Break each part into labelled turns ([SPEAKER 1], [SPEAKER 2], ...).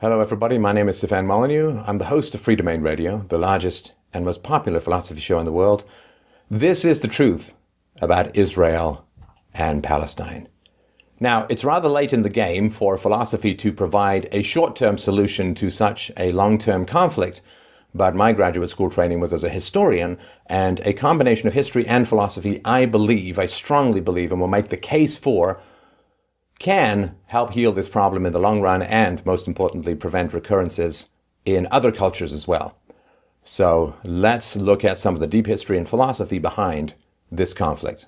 [SPEAKER 1] Hello everybody, my name is Stefan Molyneux. I'm the host of Free Domain Radio, the largest and most popular philosophy show in the world. This is the truth about Israel and Palestine. Now, it's rather late in the game for philosophy to provide a short-term solution to such a long-term conflict, but my graduate school training was as a historian, and a combination of history and philosophy, I strongly believe, and will make the case for, can help heal this problem in the long run and, most importantly, prevent recurrences in other cultures as well. So let's look at some of the deep history and philosophy behind this conflict.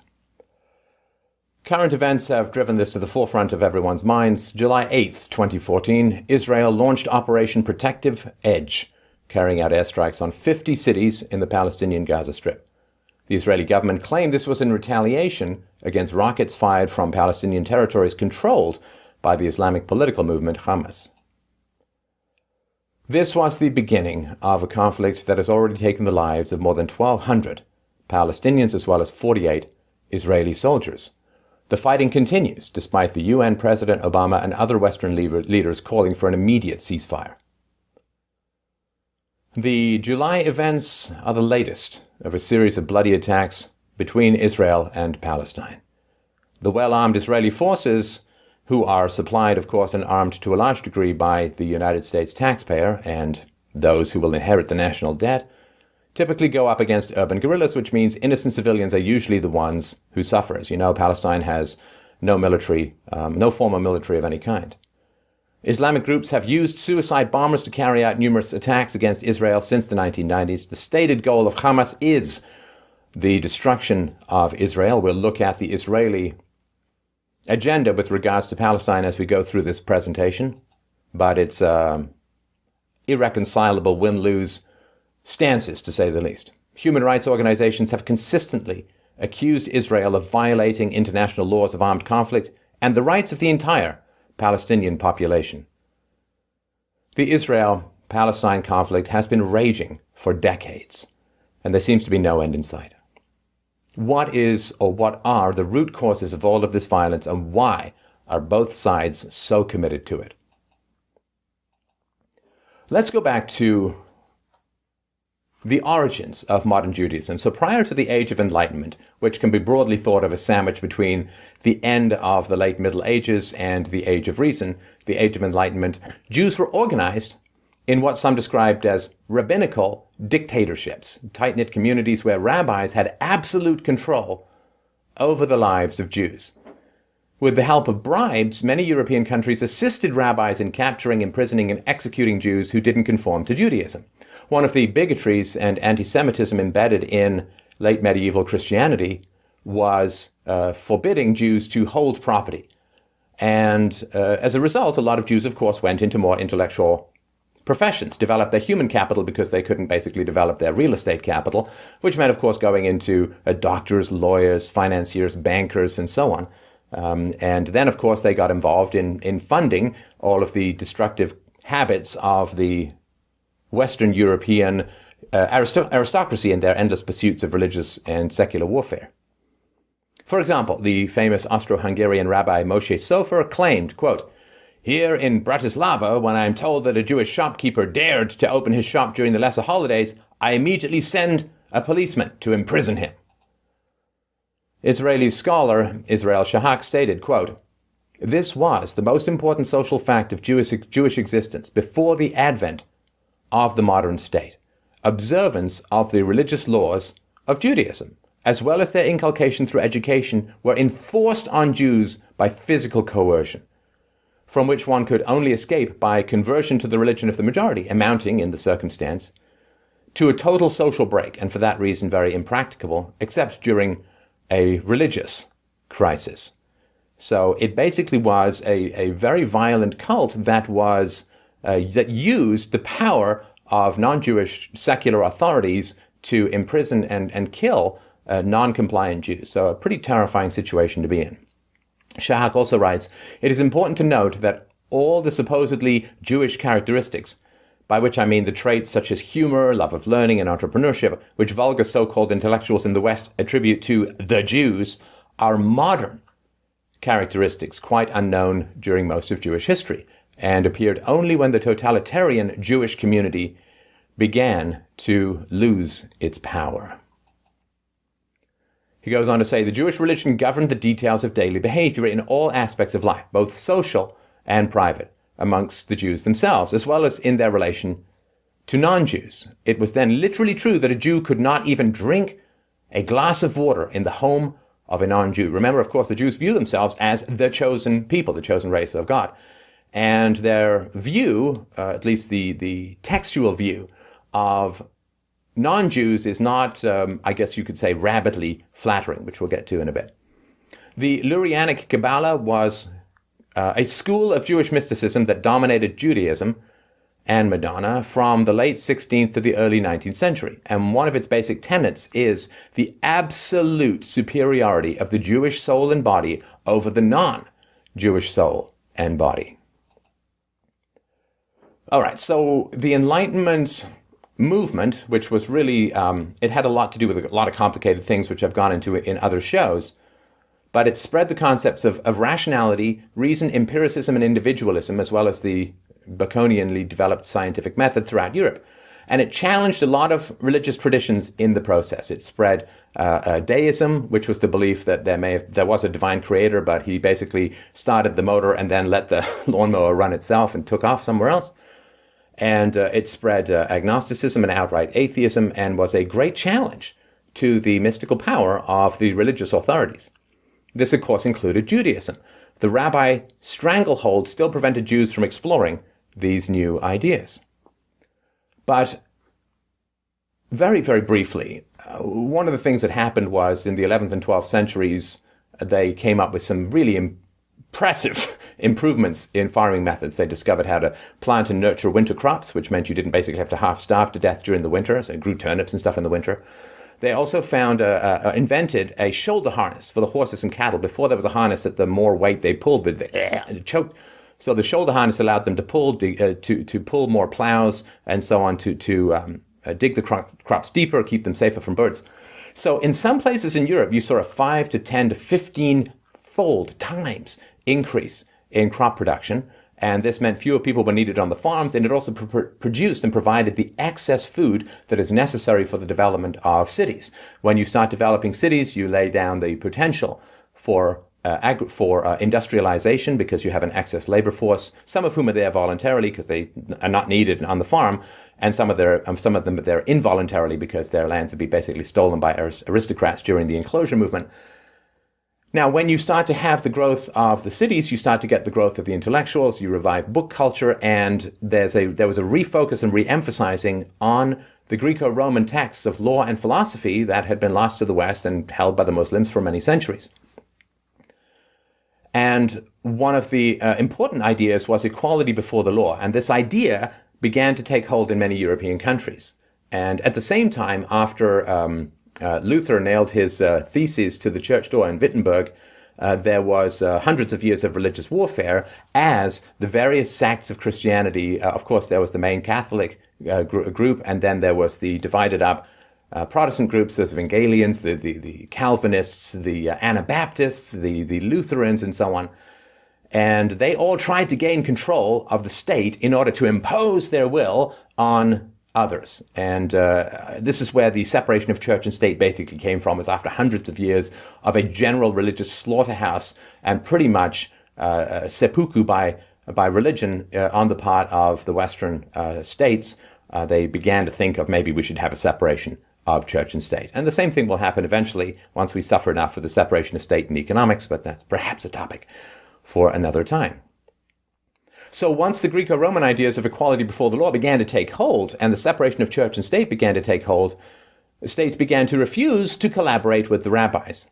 [SPEAKER 1] Current events have driven this to the forefront of everyone's minds. July 8th, 2014, Israel launched Operation Protective Edge, carrying out airstrikes on 50 cities in the Palestinian Gaza Strip. The Israeli government claimed this was in retaliation against rockets fired from Palestinian territories controlled by the Islamic political movement Hamas. This was the beginning of a conflict that has already taken the lives of more than 1,200 Palestinians as well as 48 Israeli soldiers. The fighting continues despite the UN, President Obama, and other Western leaders calling for an immediate ceasefire. The July events are the latest of a series of bloody attacks between Israel and Palestine. The well-armed Israeli forces, who are supplied, of course, and armed to a large degree by the United States taxpayer and those who will inherit the national debt, typically go up against urban guerrillas, which means innocent civilians are usually the ones who suffer. As you know, Palestine has no formal military of any kind. Islamic groups have used suicide bombers to carry out numerous attacks against Israel since the 1990s. The stated goal of Hamas is the destruction of Israel. We'll look at the Israeli agenda with regards to Palestine as we go through this presentation, but it's irreconcilable win-lose stances, to say the least. Human rights organizations have consistently accused Israel of violating international laws of armed conflict and the rights of the entire Palestinian population. The Israel-Palestine conflict has been raging for decades, and there seems to be no end in sight. What are the root causes of all of this violence, and why are both sides so committed to it? Let's go back to the origins of modern Judaism. So prior to the Age of Enlightenment, which can be broadly thought of as sandwiched between the end of the late Middle Ages and the Age of Reason, the Age of Enlightenment, Jews were organized in what some described as rabbinical dictatorships, tight-knit communities where rabbis had absolute control over the lives of Jews. With the help of bribes, many European countries assisted rabbis in capturing, imprisoning, and executing Jews who didn't conform to Judaism. One of the bigotries and anti-Semitism embedded in late medieval Christianity was forbidding Jews to hold property. And as a result, a lot of Jews, of course, went into more intellectual professions, developed their human capital because they couldn't basically develop their real estate capital, which meant, of course, going into doctors, lawyers, financiers, bankers, and so on. And then, of course, they got involved in funding all of the destructive habits of the Western European aristocracy in their endless pursuits of religious and secular warfare. For example, the famous Austro-Hungarian rabbi Moshe Sofer claimed, quote, "Here in Bratislava, when I am told that a Jewish shopkeeper dared to open his shop during the lesser holidays, I immediately send a policeman to imprison him." Israeli scholar Israel Shahak stated, quote, "This was the most important social fact of Jewish existence before the advent of the modern state, observance of the religious laws of Judaism, as well as their inculcation through education, were enforced on Jews by physical coercion, from which one could only escape by conversion to the religion of the majority, amounting, in the circumstance, to a total social break, and for that reason very impracticable, except during a religious crisis." So it basically was a very violent cult that used the power of non-Jewish secular authorities to imprison and kill non-compliant Jews. So a pretty terrifying situation to be in. Shahak also writes, "It is important to note that all the supposedly Jewish characteristics, by which I mean the traits such as humor, love of learning, and entrepreneurship, which vulgar so-called intellectuals in the West attribute to the Jews, are modern characteristics quite unknown during most of Jewish history. and appeared only when the totalitarian Jewish community began to lose its power. He goes on to say, the Jewish religion governed the details of daily behavior in all aspects of life, both social and private, amongst the Jews themselves, as well as in their relation to non-Jews. It was then literally true that a Jew could not even drink a glass of water in the home of a non-Jew. Remember, of course, the Jews view themselves as the chosen people, the chosen race of God. And their view, at least the textual view of non-Jews is not, I guess you could say, rabidly flattering, which we'll get to in a bit. The Lurianic Kabbalah was a school of Jewish mysticism that dominated Judaism and Madonna from the late 16th to the early 19th century. And one of its basic tenets is the absolute superiority of the Jewish soul and body over the non-Jewish soul and body. All right, so the Enlightenment movement, which was really, it had a lot to do with a lot of complicated things, which I've gone into in other shows, but it spread the concepts of rationality, reason, empiricism, and individualism, as well as the Baconianly developed scientific method throughout Europe. And it challenged a lot of religious traditions in the process. It spread deism, which was the belief that there was a divine creator, but he basically started the motor and then let the lawnmower run itself and took off somewhere else. And it spread agnosticism and outright atheism, and was a great challenge to the mystical power of the religious authorities. This, of course, included Judaism. The rabbi stranglehold still prevented Jews from exploring these new ideas. But very, very briefly, one of the things that happened was in the 11th and 12th centuries, they came up with some really impressive improvements in farming methods. They discovered how to plant and nurture winter crops, which meant you didn't basically have to half-starve to death during the winter, so it grew turnips and stuff in the winter. They also invented a shoulder harness for the horses and cattle. Before, there was a harness that the more weight they pulled, it choked. So the shoulder harness allowed them to pull to pull more plows and so on, to dig the crops deeper, keep them safer from birds. So in some places in Europe, you saw a 5 to 10 to 15-fold times increase in crop production. And this meant fewer people were needed on the farms, and it also produced and provided the excess food that is necessary for the development of cities. When you start developing cities, you lay down the potential for industrialization, because you have an excess labor force, some of whom are there voluntarily because they are not needed on the farm, and some of them are there involuntarily because their lands would be basically stolen by aristocrats during the enclosure movement. Now, when you start to have the growth of the cities, you start to get the growth of the intellectuals, you revive book culture, and there was a refocus and re-emphasizing on the Greco-Roman texts of law and philosophy that had been lost to the West and held by the Muslims for many centuries. And one of the important ideas was equality before the law, and this idea began to take hold in many European countries. And at the same time, after Luther nailed his theses to the church door in Wittenberg, there was hundreds of years of religious warfare as the various sects of Christianity. Of course, there was the main Catholic group, and then there was the divided up Protestant groups, those Evangelians, the Calvinists, the Anabaptists, the Lutherans, and so on. And they all tried to gain control of the state in order to impose their will on others. And this is where the separation of church and state basically came from, is after hundreds of years of a general religious slaughterhouse and pretty much seppuku by religion on the part of the Western states. They began to think of maybe we should have a separation of church and state. And the same thing will happen eventually once we suffer enough for the separation of state and economics, but that's perhaps a topic for another time. So once the Greco-Roman ideas of equality before the law began to take hold and the separation of church and state began to take hold, states began to refuse to collaborate with the rabbis.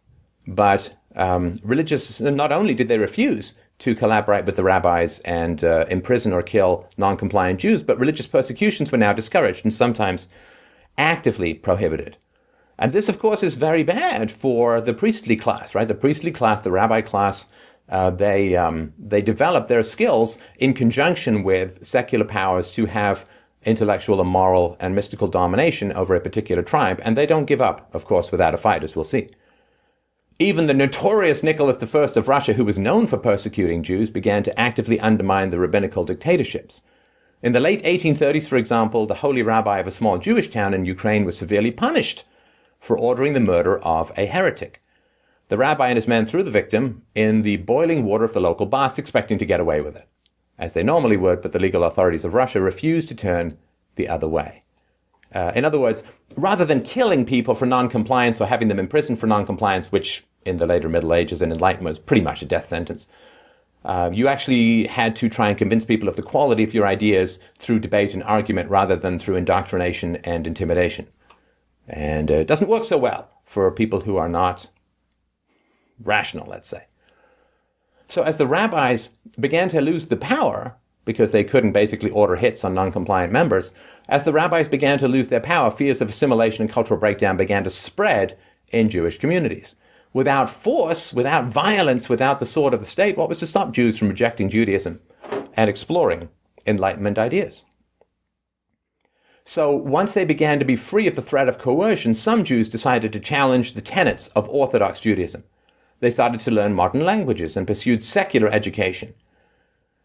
[SPEAKER 1] But not only did they refuse to collaborate with the rabbis and imprison or kill non-compliant Jews, but religious persecutions were now discouraged and sometimes actively prohibited. And this, of course, is very bad for the priestly class, right? The priestly class, the rabbi class, they develop their skills in conjunction with secular powers to have intellectual and moral and mystical domination over a particular tribe, and they don't give up, of course, without a fight, as we'll see. Even the notorious Nicholas I of Russia, who was known for persecuting Jews, began to actively undermine the rabbinical dictatorships. In the late 1830s, for example, the holy rabbi of a small Jewish town in Ukraine was severely punished for ordering the murder of a heretic. The rabbi and his men threw the victim in the boiling water of the local baths, expecting to get away with it, as they normally would, but the legal authorities of Russia refused to turn the other way. In other words, rather than killing people for non-compliance or having them imprisoned for non-compliance, which in the later Middle Ages and Enlightenment was pretty much a death sentence, you actually had to try and convince people of the quality of your ideas through debate and argument rather than through indoctrination and intimidation. And it doesn't work so well for people who are not rational, let's say. So as the rabbis began to lose the power, because they couldn't basically order hits on non-compliant members, as the rabbis began to lose their power, fears of assimilation and cultural breakdown began to spread in Jewish communities. Without force, without violence, without the sword of the state, what was to stop Jews from rejecting Judaism and exploring Enlightenment ideas? So once they began to be free of the threat of coercion, some Jews decided to challenge the tenets of Orthodox Judaism. They started to learn modern languages and pursued secular education.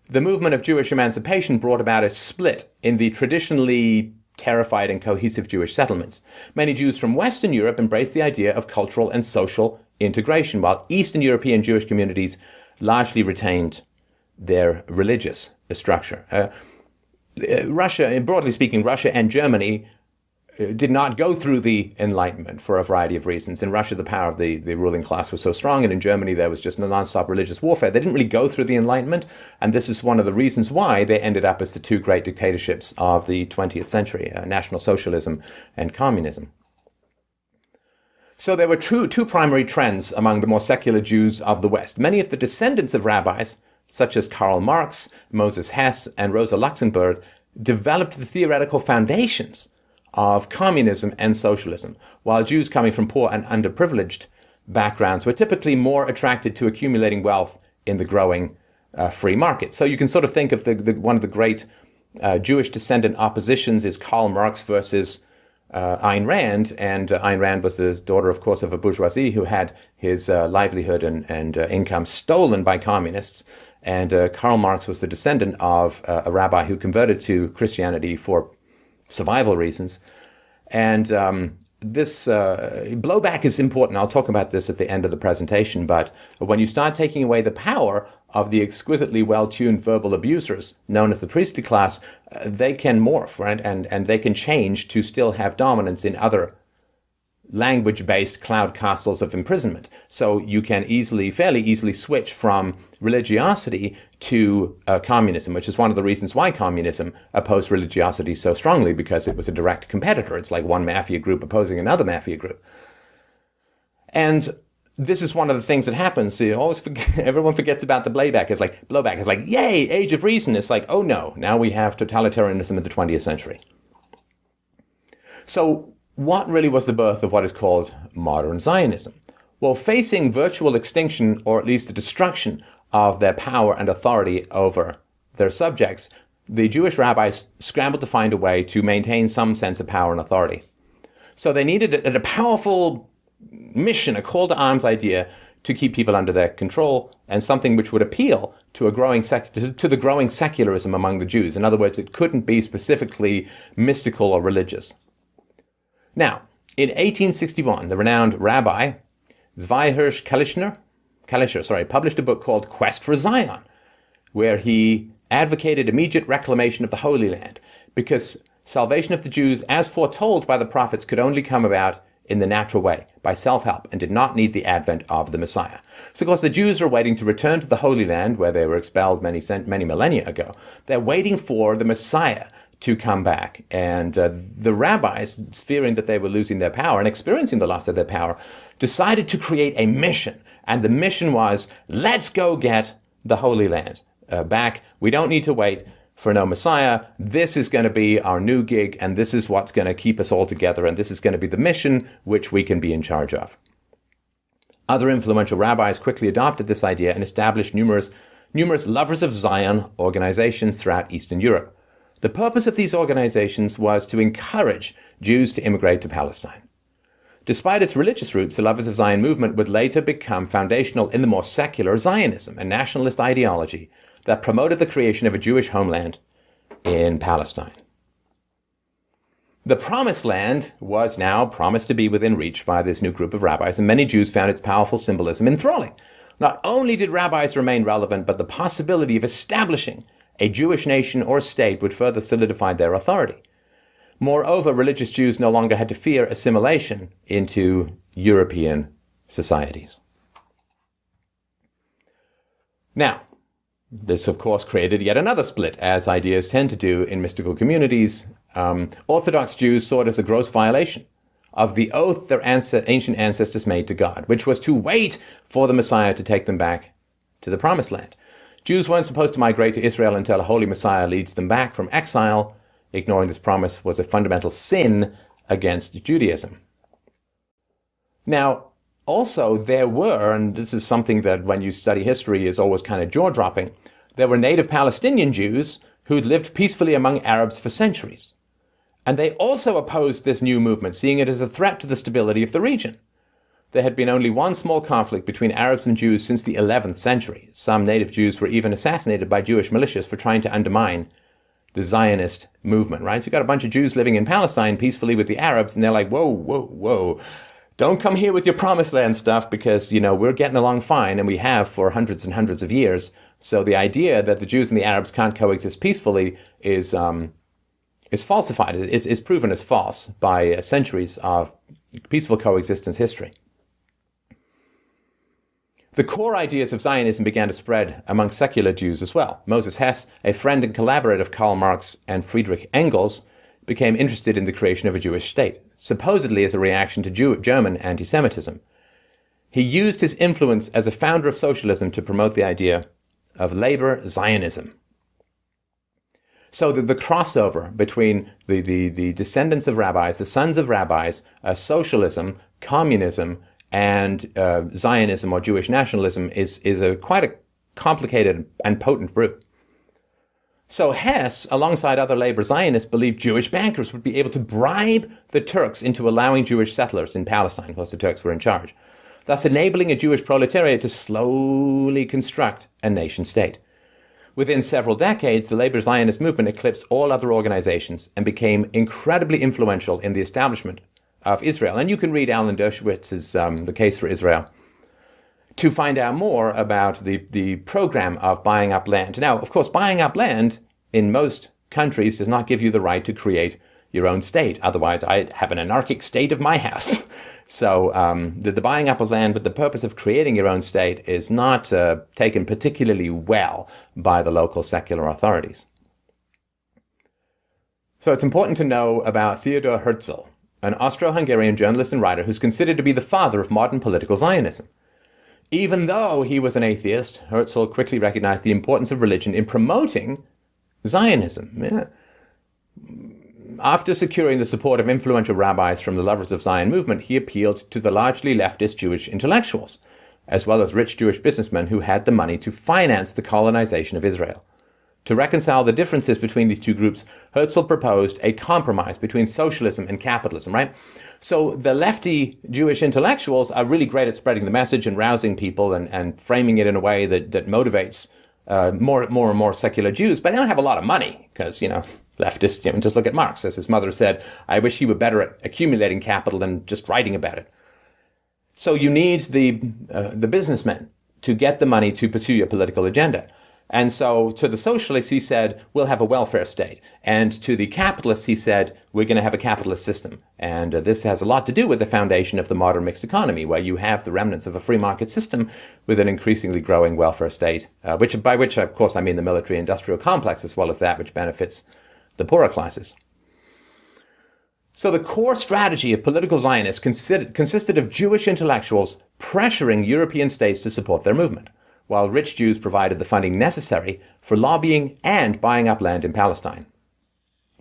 [SPEAKER 1] The movement of Jewish emancipation brought about a split in the traditionally terrified and cohesive Jewish settlements. Many Jews from Western Europe embraced the idea of cultural and social integration, while Eastern European Jewish communities largely retained their religious structure. Russia, broadly speaking, Russia and Germany did not go through the Enlightenment for a variety of reasons. In Russia, the power of the ruling class was so strong, and in Germany, there was just non-stop religious warfare. They didn't really go through the Enlightenment, and this is one of the reasons why they ended up as the two great dictatorships of the 20th century, National Socialism and Communism. So there were two primary trends among the more secular Jews of the West. Many of the descendants of rabbis, such as Karl Marx, Moses Hess, and Rosa Luxemburg, developed the theoretical foundations of communism and socialism, while Jews coming from poor and underprivileged backgrounds were typically more attracted to accumulating wealth in the growing free market. So you can sort of think of one of the great Jewish descendant oppositions is Karl Marx versus Ayn Rand, and Ayn Rand was the daughter, of course, of a bourgeoisie who had his livelihood and income stolen by communists, and Karl Marx was the descendant of a rabbi who converted to Christianity for survival reasons. And this blowback is important. I'll talk about this at the end of the presentation, but when you start taking away the power of the exquisitely well-tuned verbal abusers known as the priestly class, they can morph, right? And they can change to still have dominance in other language-based cloud castles of imprisonment. So you can fairly easily switch from religiosity to communism, which is one of the reasons why communism opposed religiosity so strongly, because it was a direct competitor. It's like one mafia group opposing another mafia group. And this is one of the things that happens. So you always everyone forgets about the blowback. It's like, yay, age of reason. It's like, oh no, now we have totalitarianism in the 20th century. So what really was the birth of what is called modern Zionism? Well, facing virtual extinction, or at least the destruction of their power and authority over their subjects, the Jewish rabbis scrambled to find a way to maintain some sense of power and authority. So they needed a powerful mission, a call to arms idea to keep people under their control, and something which would appeal to the growing secularism among the Jews. In other words, it couldn't be specifically mystical or religious. Now, in 1861, the renowned rabbi Zweihirsch Kalischer published a book called Quest for Zion, where he advocated immediate reclamation of the Holy Land, because salvation of the Jews, as foretold by the prophets, could only come about in the natural way, by self-help, and did not need the advent of the Messiah. So, of course, the Jews are waiting to return to the Holy Land, where they were expelled many millennia ago. They're waiting for the Messiah to come back. And the rabbis, fearing that they were losing their power and experiencing the loss of their power, decided to create a mission. And the mission was, let's go get the Holy Land back. We don't need to wait for no Messiah. This is going to be our new gig, and this is what's going to keep us all together, and this is going to be the mission which we can be in charge of. Other influential rabbis quickly adopted this idea and established numerous Lovers of Zion organizations throughout Eastern Europe. The purpose of these organizations was to encourage Jews to immigrate to Palestine. Despite its religious roots, the Lovers of Zion movement would later become foundational in the more secular Zionism, a nationalist ideology that promoted the creation of a Jewish homeland in Palestine. The Promised Land was now promised to be within reach by this new group of rabbis, and many Jews found its powerful symbolism enthralling. Not only did rabbis remain relevant, but the possibility of establishing a Jewish nation or state would further solidify their authority. Moreover, religious Jews no longer had to fear assimilation into European societies. Now, this, of course, created yet another split, as ideas tend to do in mystical communities. Orthodox Jews saw it as a gross violation of the oath their ancient ancestors made to God, which was to wait for the Messiah to take them back to the Promised Land. Jews weren't supposed to migrate to Israel until a holy Messiah leads them back from exile. Ignoring this promise was a fundamental sin against Judaism. Now, also there were, and this is something that when you study history is always kind of jaw-dropping, there were native Palestinian Jews who'd lived peacefully among Arabs for centuries. And they also opposed this new movement, seeing it as a threat to the stability of the region. There had been only one small conflict between Arabs and Jews since the 11th century. Some native Jews were even assassinated by Jewish militias for trying to undermine the Zionist movement, right? So you got a bunch of Jews living in Palestine peacefully with the Arabs, and they're like, whoa, whoa, whoa. Don't come here with your Promised Land stuff because, we're getting along fine, and we have for hundreds and hundreds of years. So the idea that the Jews and the Arabs can't coexist peacefully is falsified, is proven as false by centuries of peaceful coexistence history. The core ideas of Zionism began to spread among secular Jews as well. Moses Hess, a friend and collaborator of Karl Marx and Friedrich Engels, became interested in the creation of a Jewish state, supposedly as a reaction to German anti-Semitism. He used his influence as a founder of socialism to promote the idea of labor Zionism. So the crossover between the descendants of rabbis, the sons of rabbis, socialism, communism, and Zionism or Jewish nationalism is quite a complicated and potent brew. So Hess, alongside other labor Zionists, believed Jewish bankers would be able to bribe the Turks into allowing Jewish settlers in Palestine, because the Turks were in charge, thus enabling a Jewish proletariat to slowly construct a nation state. Within several decades, the labor Zionist movement eclipsed all other organizations and became incredibly influential in the establishment of Israel. And you can read Alan Dershowitz's The Case for Israel to find out more about the program of buying up land. Now, of course, buying up land in most countries does not give you the right to create your own state. Otherwise, I'd have an anarchic state of my house. So the buying up of land with the purpose of creating your own state is not taken particularly well by the local secular authorities. So it's important to know about Theodor Herzl, an Austro-Hungarian journalist and writer who's considered to be the father of modern political Zionism. Even though he was an atheist, Herzl quickly recognized the importance of religion in promoting Zionism. Yeah. After securing the support of influential rabbis from the Lovers of Zion movement, he appealed to the largely leftist Jewish intellectuals, as well as rich Jewish businessmen who had the money to finance the colonization of Israel. To reconcile the differences between these two groups, Herzl proposed a compromise between socialism and capitalism, right? So the lefty Jewish intellectuals are really great at spreading the message and rousing people and framing it in a way that motivates more and more secular Jews, but they don't have a lot of money because, leftists, just look at Marx. As his mother said, I wish he were better at accumulating capital than just writing about it. So you need the businessmen to get the money to pursue your political agenda. And so to the socialists, he said, we'll have a welfare state. And to the capitalists, he said, we're going to have a capitalist system. And this has a lot to do with the foundation of the modern mixed economy, where you have the remnants of a free market system with an increasingly growing welfare state, by which, of course, I mean the military-industrial complex, as well as that which benefits the poorer classes. So the core strategy of political Zionists consisted of Jewish intellectuals pressuring European states to support their movement, while rich Jews provided the funding necessary for lobbying and buying up land in Palestine.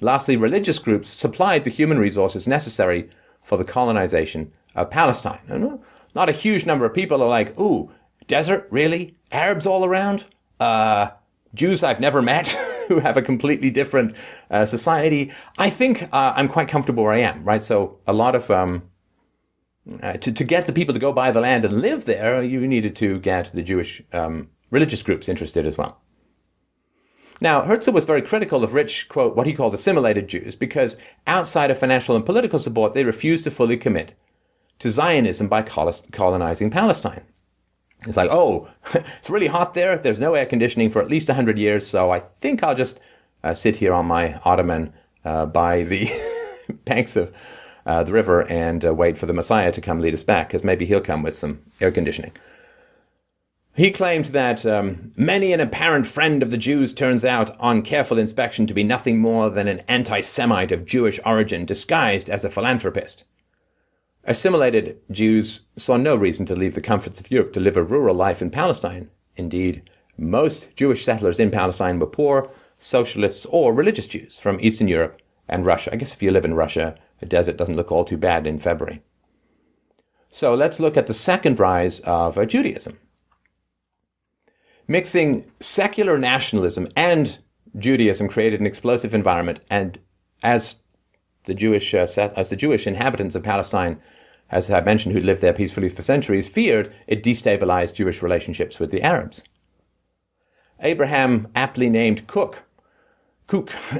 [SPEAKER 1] Lastly, religious groups supplied the human resources necessary for the colonization of Palestine. And not a huge number of people are like, ooh, desert, really? Arabs all around? Jews I've never met who have a completely different society. I think I'm quite comfortable where I am, right? So a lot of To get the people to go buy the land and live there, you needed to get the Jewish religious groups interested as well. Now, Herzl was very critical of rich, quote, what he called assimilated Jews, because outside of financial and political support, they refused to fully commit to Zionism by colonizing Palestine. It's like, oh, it's really hot there. There's no air conditioning for at least 100 years, so I think I'll just sit here on my ottoman by the banks of the river and wait for the Messiah to come lead us back, because maybe he'll come with some air conditioning. He claimed that many an apparent friend of the Jews turns out on careful inspection to be nothing more than an anti-Semite of Jewish origin disguised as a philanthropist. Assimilated Jews saw no reason to leave the comforts of Europe to live a rural life in Palestine. Indeed, most Jewish settlers in Palestine were poor, socialists, or religious Jews from Eastern Europe and Russia. I guess if you live in Russia, the desert doesn't look all too bad in February. So let's look at the second rise of Judaism. Mixing secular nationalism and Judaism created an explosive environment, and as the Jewish inhabitants of Palestine, as I mentioned, who lived there peacefully for centuries, feared, it destabilized Jewish relationships with the Arabs. Abraham, aptly named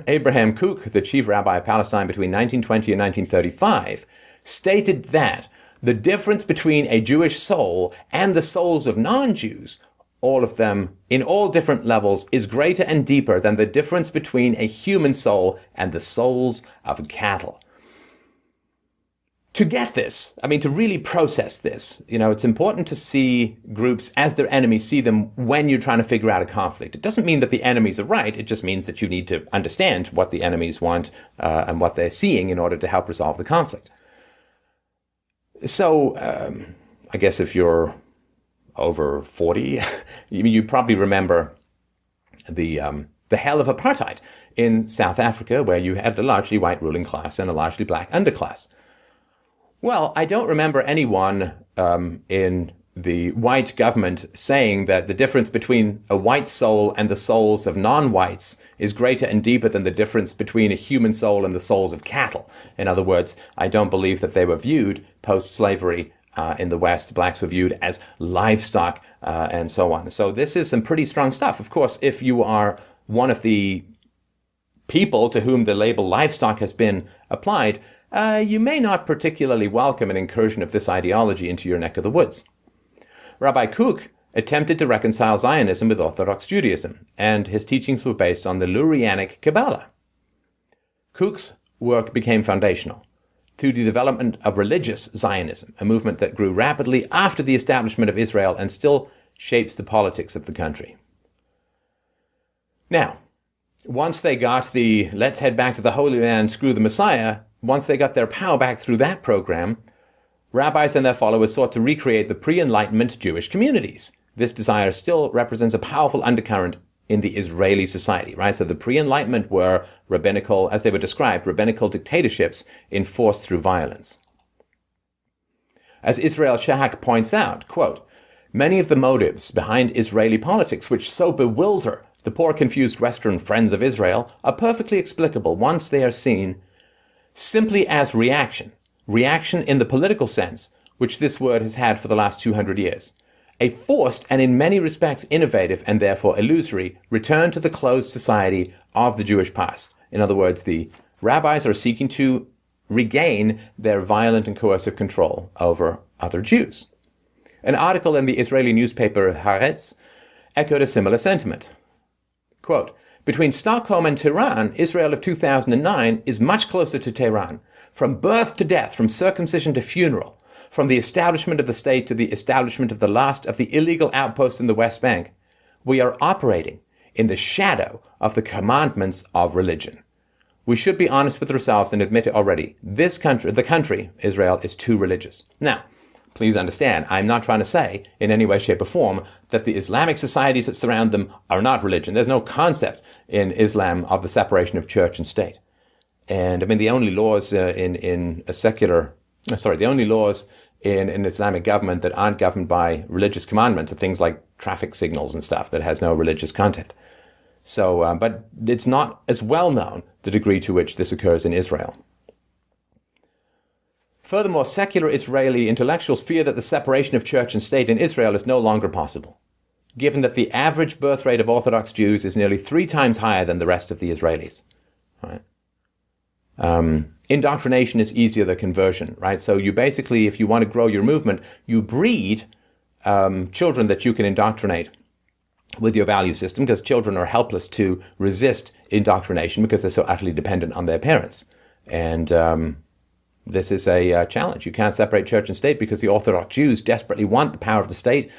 [SPEAKER 1] Abraham Kook, the chief rabbi of Palestine between 1920 and 1935, stated that the difference between a Jewish soul and the souls of non-Jews, all of them in all different levels, is greater and deeper than the difference between a human soul and the souls of cattle. To get this, to really process this, it's important to see groups as their enemies, see them when you're trying to figure out a conflict. It doesn't mean that the enemies are right. It just means that you need to understand what the enemies want and what they're seeing in order to help resolve the conflict. So, I guess if you're over 40, you probably remember the hell of apartheid in South Africa, where you had a largely white ruling class and a largely black underclass. Well, I don't remember anyone in the white government saying that the difference between a white soul and the souls of non-whites is greater and deeper than the difference between a human soul and the souls of cattle. In other words, I don't believe that they were viewed post-slavery in the West. Blacks were viewed as livestock and so on. So this is some pretty strong stuff. Of course, if you are one of the people to whom the label livestock has been applied, you may not particularly welcome an incursion of this ideology into your neck of the woods. Rabbi Kook attempted to reconcile Zionism with Orthodox Judaism, and his teachings were based on the Lurianic Kabbalah. Kook's work became foundational through the development of religious Zionism, a movement that grew rapidly after the establishment of Israel and still shapes the politics of the country. Now, once they got the let's head back to the Holy Land, screw the Messiah, once they got their power back through that program, rabbis and their followers sought to recreate the pre-Enlightenment Jewish communities. This desire still represents a powerful undercurrent in the Israeli society, right? So the pre-Enlightenment were rabbinical, as they were described, rabbinical dictatorships enforced through violence. As Israel Shahak points out, quote, many of the motives behind Israeli politics which so bewilder the poor confused Western friends of Israel are perfectly explicable once they are seen simply as reaction in the political sense, which this word has had for the last 200 years. A forced and in many respects innovative and therefore illusory return to the closed society of the Jewish past. In other words, the rabbis are seeking to regain their violent and coercive control over other Jews. An article in the Israeli newspaper Haaretz echoed a similar sentiment. Quote, between Stockholm and Tehran, Israel of 2009 is much closer to Tehran. From birth to death, from circumcision to funeral, from the establishment of the state to the establishment of the last of the illegal outposts in the West Bank, we are operating in the shadow of the commandments of religion. We should be honest with ourselves and admit it already. This country, the country, Israel, is too religious. Now, please understand, I'm not trying to say in any way, shape, or form that the Islamic societies that surround them are not religion. There's no concept in Islam of the separation of church and state. And the only laws in an Islamic government that aren't governed by religious commandments are things like traffic signals and stuff that has no religious content. So, but it's not as well known the degree to which this occurs in Israel. Furthermore, secular Israeli intellectuals fear that the separation of church and state in Israel is no longer possible, given that the average birth rate of Orthodox Jews is nearly 3 times higher than the rest of the Israelis. Right? Indoctrination is easier than conversion, right? So you basically, if you want to grow your movement, you breed children that you can indoctrinate with your value system, because children are helpless to resist indoctrination because they're so utterly dependent on their parents. And this is a challenge. You can't separate church and state because the Orthodox Jews desperately want the power of the state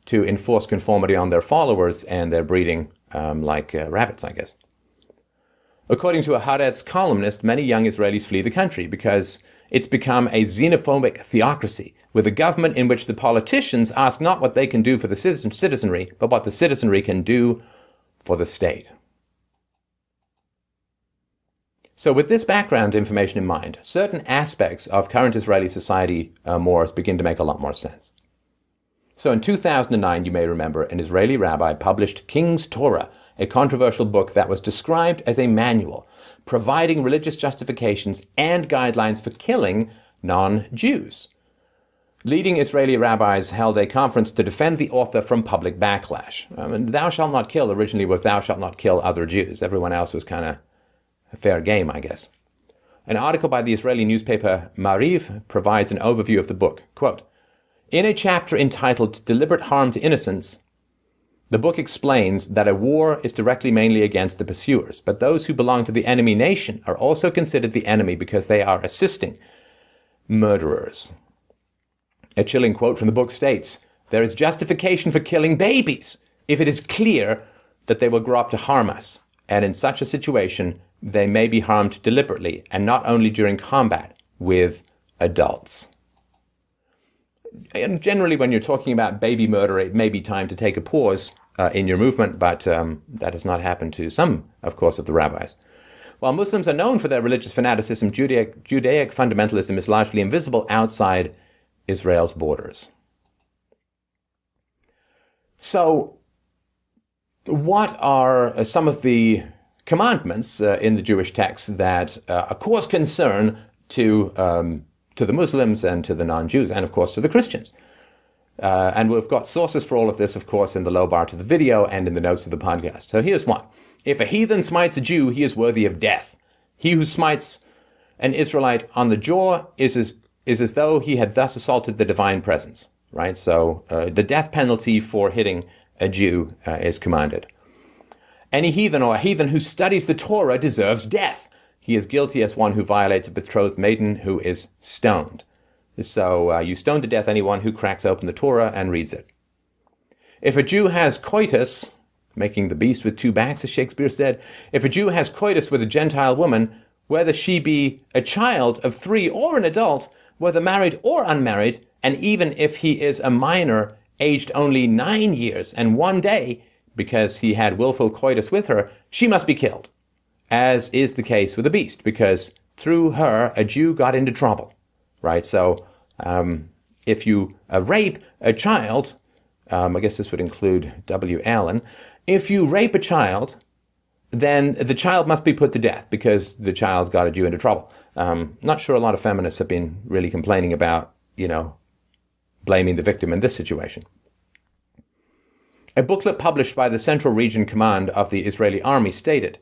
[SPEAKER 1] to enforce conformity on their followers, and they're breeding like rabbits, I guess. According to a Haaretz columnist, many young Israelis flee the country because it's become a xenophobic theocracy, with a government in which the politicians ask not what they can do for the citizenry, but what the citizenry can do for the state. So with this background information in mind, certain aspects of current Israeli society mores begin to make a lot more sense. So in 2009, you may remember, an Israeli rabbi published King's Torah, a controversial book that was described as a manual, providing religious justifications and guidelines for killing non-Jews. Leading Israeli rabbis held a conference to defend the author from public backlash. Thou shalt not kill originally was thou shalt not kill other Jews. Everyone else was kind of a fair game, I guess. An article by the Israeli newspaper Mariv provides an overview of the book. Quote, in a chapter entitled Deliberate Harm to Innocence, the book explains that a war is directly mainly against the pursuers, but those who belong to the enemy nation are also considered the enemy because they are assisting murderers. A chilling quote from the book states, there is justification for killing babies if it is clear that they will grow up to harm us, and in such a situation, they may be harmed deliberately and not only during combat with adults. And generally, when you're talking about baby murder, it may be time to take a pause in your movement, but that has not happened to some, of course, of the rabbis. While Muslims are known for their religious fanaticism, Judaic fundamentalism is largely invisible outside Israel's borders. So, what are some of the commandments in the Jewish text that cause concern to the Muslims and to the non-Jews, and of course to the Christians? And we've got sources for all of this, of course, in the low bar to the video and in the notes of the podcast. So here's one. If a heathen smites a Jew, he is worthy of death. He who smites an Israelite on the jaw is as though he had thus assaulted the divine presence, right? So the death penalty for hitting a Jew is commanded. Any heathen or a heathen who studies the Torah deserves death. He is guilty as one who violates a betrothed maiden who is stoned. So you stone to death anyone who cracks open the Torah and reads it. If a Jew has coitus, making the beast with two backs, as Shakespeare said, if a Jew has coitus with a Gentile woman, whether she be a child of 3 or an adult, whether married or unmarried, and even if he is a minor aged only 9 years and 1 day, because he had willful coitus with her, she must be killed, as is the case with the beast, because through her a Jew got into trouble, right? So if you rape a child, I guess this would include W. Allen, if you rape a child, then the child must be put to death because the child got a Jew into trouble. Not sure a lot of feminists have been really complaining about, blaming the victim in this situation. A booklet published by the Central Region Command of the Israeli Army stated,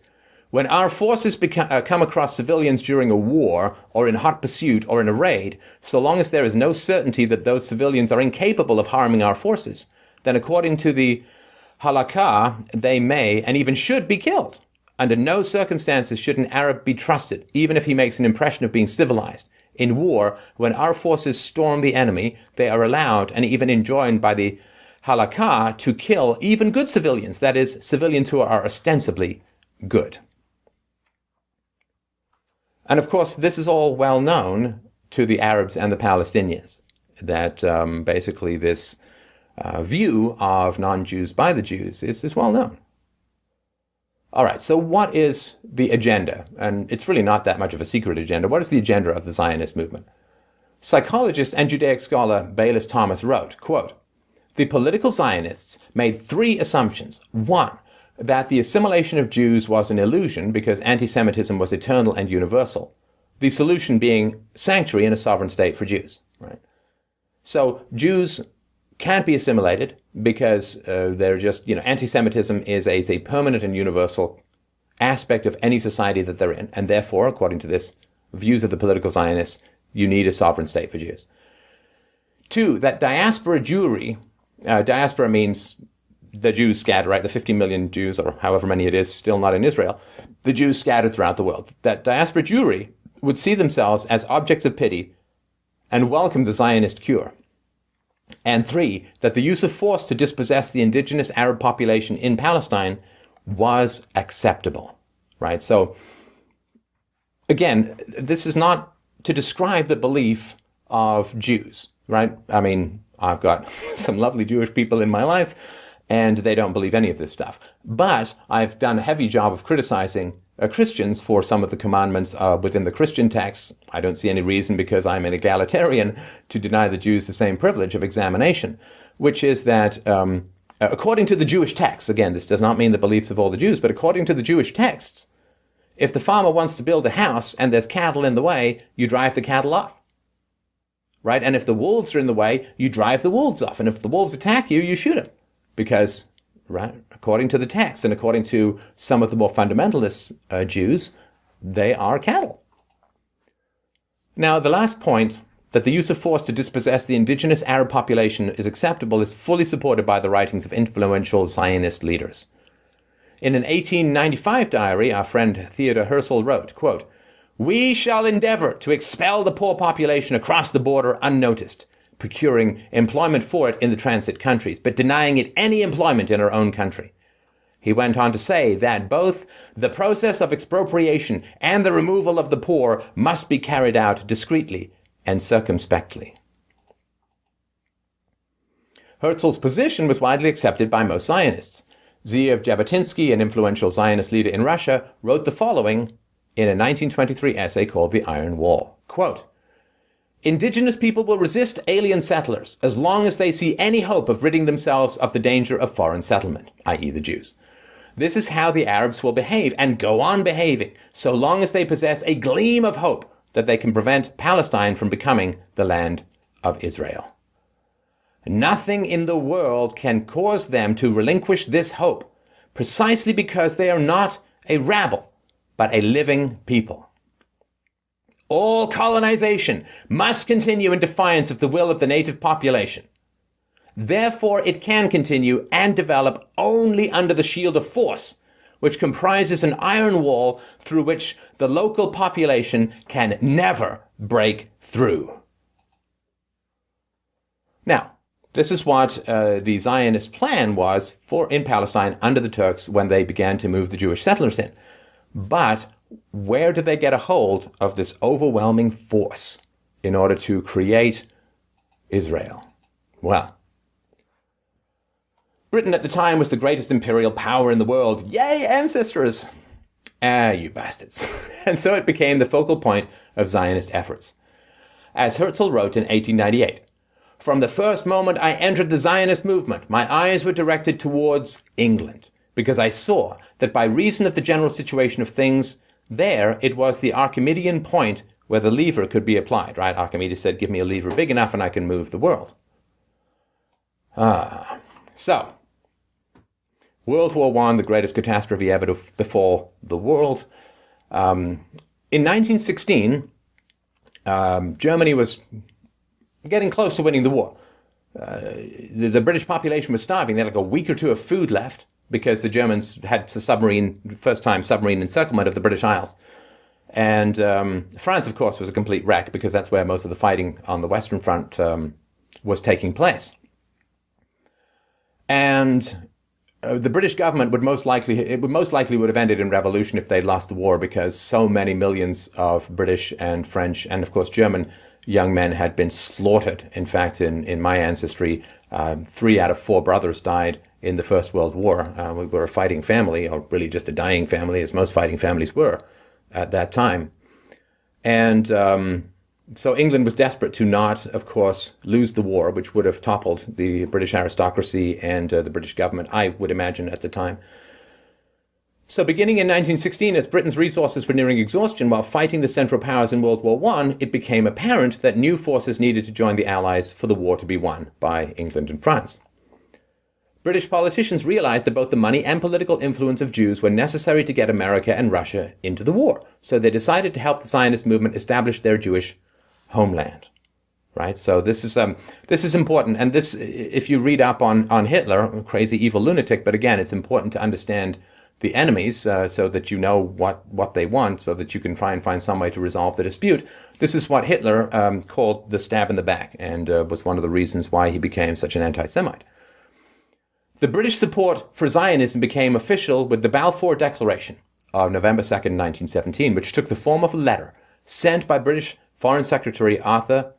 [SPEAKER 1] when our forces come across civilians during a war or in hot pursuit or in a raid, so long as there is no certainty that those civilians are incapable of harming our forces, then according to the halakha, they may and even should be killed. Under no circumstances should an Arab be trusted, even if he makes an impression of being civilized. In war, when our forces storm the enemy, they are allowed and even enjoined by the halakha to kill even good civilians, that is, civilians who are ostensibly good. And of course, this is all well known to the Arabs and the Palestinians, that basically this view of non-Jews by the Jews is well known. All right, so what is the agenda? And it's really not that much of a secret agenda. What is the agenda of the Zionist movement? Psychologist and Judaic scholar Bayless Thomas wrote, quote, the political Zionists made 3 assumptions. 1, that the assimilation of Jews was an illusion because anti-Semitism was eternal and universal. The solution being sanctuary in a sovereign state for Jews, right? So Jews can't be assimilated because they're just, anti-Semitism is a permanent and universal aspect of any society that they're in. And therefore, according to this views of the political Zionists, you need a sovereign state for Jews. Two, that diaspora Jewry, diaspora means the Jews scattered, right? The 50 million Jews, or however many it is, still not in Israel, the Jews scattered throughout the world. That diaspora Jewry would see themselves as objects of pity and welcome the Zionist cure. And three, that the use of force to dispossess the indigenous Arab population in Palestine was acceptable, right? So, again, this is not to describe the belief of Jews, right? I mean, I've got some lovely Jewish people in my life, and they don't believe any of this stuff. But I've done a heavy job of criticizing Christians for some of the commandments within the Christian texts. I don't see any reason, because I'm an egalitarian, to deny the Jews the same privilege of examination, which is that according to the Jewish texts, again, this does not mean the beliefs of all the Jews, but according to the Jewish texts, if the farmer wants to build a house and there's cattle in the way, you drive the cattle off, right? And if the wolves are in the way, you drive the wolves off. And if the wolves attack you, you shoot them, because, right, according to the text and according to some of the more fundamentalist Jews, they are cattle. Now, the last point, that the use of force to dispossess the indigenous Arab population is acceptable, is fully supported by the writings of influential Zionist leaders. In an 1895 diary, our friend Theodor Herzl wrote, quote, "We shall endeavor to expel the poor population across the border unnoticed, procuring employment for it in the transit countries, but denying it any employment in our own country." He went on to say that both the process of expropriation and the removal of the poor must be carried out discreetly and circumspectly. Herzl's position was widely accepted by most Zionists. Zeev Jabotinsky, an influential Zionist leader in Russia, wrote the following in a 1923 essay called The Iron Wall. Quote, "Indigenous people will resist alien settlers as long as they see any hope of ridding themselves of the danger of foreign settlement, i.e. the Jews. This is how the Arabs will behave and go on behaving so long as they possess a gleam of hope that they can prevent Palestine from becoming the land of Israel. Nothing in the world can cause them to relinquish this hope, precisely because they are not a rabble, but a living people. All colonization must continue in defiance of the will of the native population. Therefore, it can continue and develop only under the shield of force, which comprises an iron wall through which the local population can never break through." Now, this is what the Zionist plan was in Palestine under the Turks when they began to move the Jewish settlers in. But where did they get a hold of this overwhelming force in order to create Israel? Well, Britain at the time was the greatest imperial power in the world. Yay, ancestors! You bastards. And so it became the focal point of Zionist efforts. As Herzl wrote in 1898, "From the first moment I entered the Zionist movement, my eyes were directed towards England, because I saw that by reason of the general situation of things, there it was the Archimedean point where the lever could be applied," right? Archimedes said, "Give me a lever big enough and I can move the world." So, World War I, the greatest catastrophe ever to befall the world. In 1916, Germany was getting close to winning the war. The British population was starving. They had like a week or two of food left because the Germans had first time submarine encirclement of the British Isles. And France, of course, was a complete wreck because that's where most of the fighting on the Western Front was taking place. And the British government would most likely would have ended in revolution if they'd lost the war, because so many millions of British and French and, of course, German young men had been slaughtered. In fact, in my ancestry, 3 out of 4 brothers died in the First World War. We were a fighting family, or really just a dying family, as most fighting families were at that time. And so England was desperate to not, of course, lose the war, which would have toppled the British aristocracy and the British government, I would imagine, at the time. So beginning in 1916, as Britain's resources were nearing exhaustion while fighting the Central Powers in World War I, it became apparent that new forces needed to join the Allies for the war to be won by England and France. British politicians realized that both the money and political influence of Jews were necessary to get America and Russia into the war. So they decided to help the Zionist movement establish their Jewish homeland. Right? So this is important. And this, if you read up on Hitler, a crazy evil lunatic, but again, it's important to understand the enemies so that you know what they want, so that you can try and find some way to resolve the dispute. This is what Hitler called the stab in the back, and was one of the reasons why he became such an anti-Semite. The British support for Zionism became official with the Balfour Declaration of November 2nd, 1917, which took the form of a letter sent by British Foreign Secretary Arthur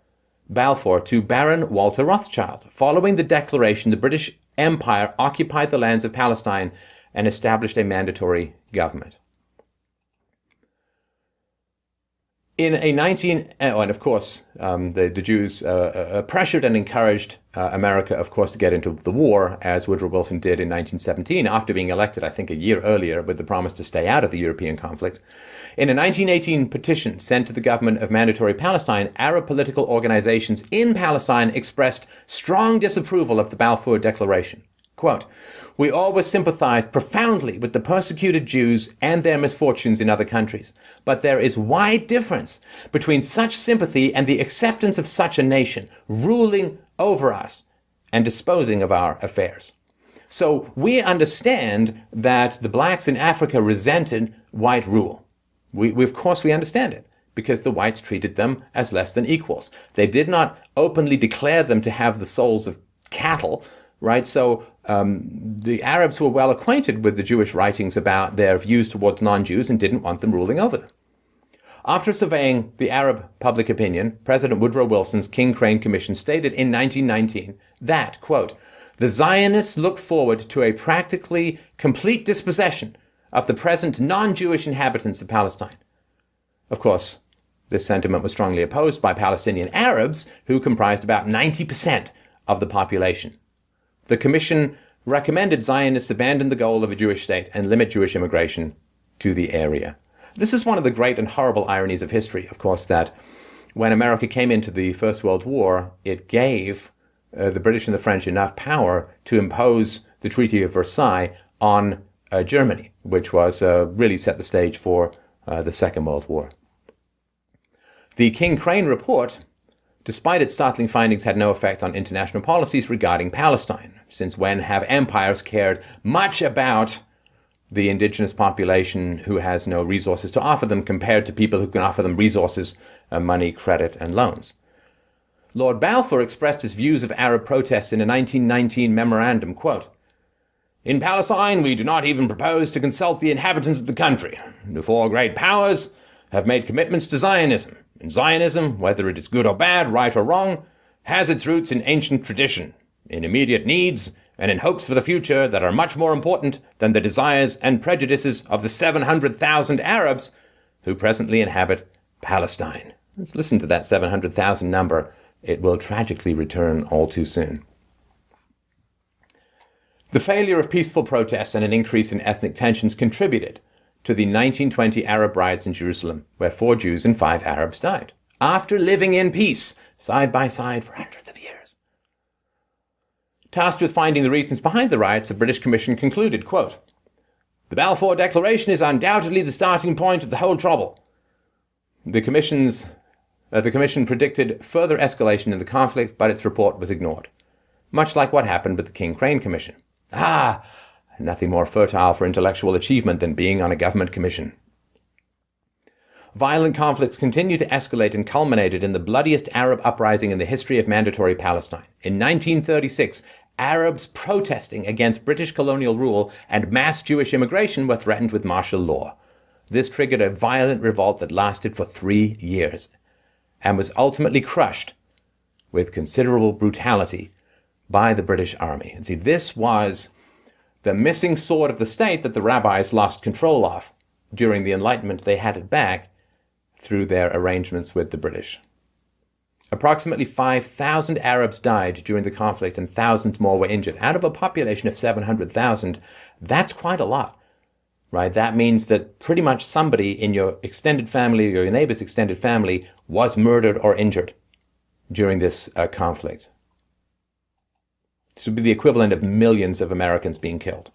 [SPEAKER 1] Balfour to Baron Walter Rothschild. Following the declaration, the British Empire occupied the lands of Palestine and established a mandatory government. And of course, the Jews pressured and encouraged America, of course, to get into the war, as Woodrow Wilson did in 1917, after being elected, I think, a year earlier, with the promise to stay out of the European conflict. In a 1918 petition sent to the government of Mandatory Palestine, Arab political organizations in Palestine expressed strong disapproval of the Balfour Declaration. Quote, "We always sympathized profoundly with the persecuted Jews and their misfortunes in other countries, but there is wide difference between such sympathy and the acceptance of such a nation ruling over us and disposing of our affairs." So we understand that the blacks in Africa resented white rule. Of course we understand it, because the whites treated them as less than equals. They did not openly declare them to have the souls of cattle, right? So the Arabs were well acquainted with the Jewish writings about their views towards non-Jews and didn't want them ruling over them. After surveying the Arab public opinion, President Woodrow Wilson's King Crane Commission stated in 1919 that, quote, "The Zionists look forward to a practically complete dispossession of the present non-Jewish inhabitants of Palestine." Of course, this sentiment was strongly opposed by Palestinian Arabs, who comprised about 90% of the population. The Commission recommended Zionists abandon the goal of a Jewish state and limit Jewish immigration to the area. This is one of the great and horrible ironies of history, of course, that when America came into the First World War, it gave the British and the French enough power to impose the Treaty of Versailles on Germany, which was really set the stage for the Second World War. The King Crane report, despite its startling findings, had no effect on international policies regarding Palestine. Since when have empires cared much about the indigenous population who has no resources to offer them compared to people who can offer them resources, money, credit, and loans? Lord Balfour expressed his views of Arab protests in a 1919 memorandum, quote, "In Palestine, we do not even propose to consult the inhabitants of the country. The four great powers have made commitments to Zionism. And Zionism, whether it is good or bad, right or wrong, has its roots in ancient tradition, in immediate needs, and in hopes for the future that are much more important than the desires and prejudices of the 700,000 Arabs who presently inhabit Palestine." Let's listen to that 700,000 number. It will tragically return all too soon. The failure of peaceful protests and an increase in ethnic tensions contributed to the 1920 Arab riots in Jerusalem, where 4 Jews and 5 Arabs died, after living in peace, side by side, for hundreds of years. Tasked with finding the reasons behind the riots, the British Commission concluded, quote, "The Balfour Declaration is undoubtedly the starting point of the whole trouble." The Commission predicted further escalation in the conflict, but its report was ignored, much like what happened with the King Crane Commission. Nothing more fertile for intellectual achievement than being on a government commission. Violent conflicts continued to escalate and culminated in the bloodiest Arab uprising in the history of Mandatory Palestine. In 1936, Arabs protesting against British colonial rule and mass Jewish immigration were threatened with martial law. This triggered a violent revolt that lasted for 3 years and was ultimately crushed with considerable brutality by the British Army. And see, this was the missing sword of the state that the rabbis lost control of. During the Enlightenment, they had it back through their arrangements with the British. Approximately 5,000 Arabs died during the conflict and thousands more were injured. Out of a population of 700,000, that's quite a lot. right? That means that pretty much somebody in your extended family or your neighbor's extended family was murdered or injured during this conflict. This would be the equivalent of millions of Americans being killed.